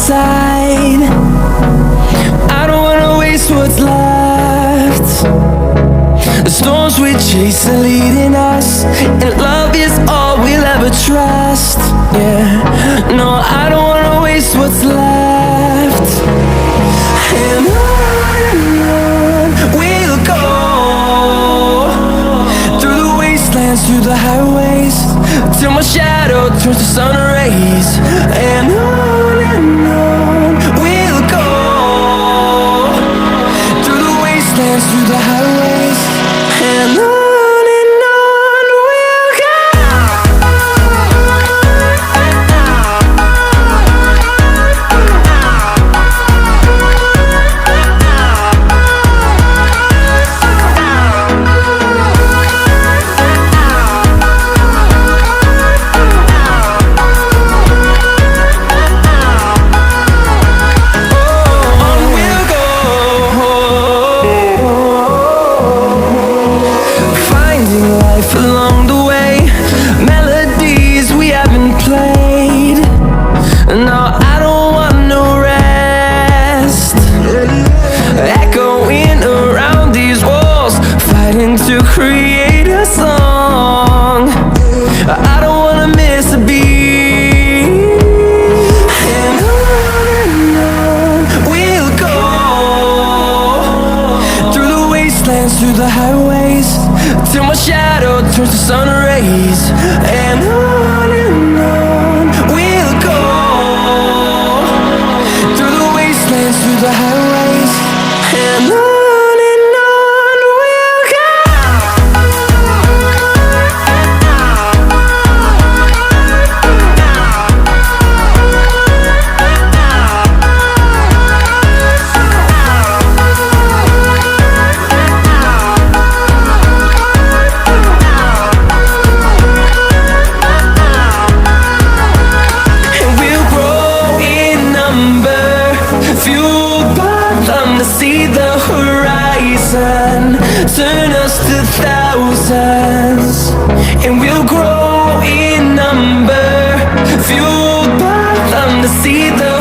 inside. I don't wanna waste what's left. The storms we chase are leading us, and love is all we'll ever trust. Yeah, no, I don't wanna waste what's left. And on we'll go, through the wastelands, through the highways, till my shadow turns to sun rays. And on we'll go, through the wastelands, through the highways, and on we'll go. Along the way, melodies we haven't played. No, I don't want no rest. Echoing around these walls, fighting to create a song. I don't wanna miss a beat. And on we'll go, through the wastelands, through the highways, till my shadow turns to sun rays. And on we'll go, through the wastelands, through the highways, and on we'll go. Fueled by them to see the horizon, turn us to thousands, and we'll grow in number. Fueled by them to see the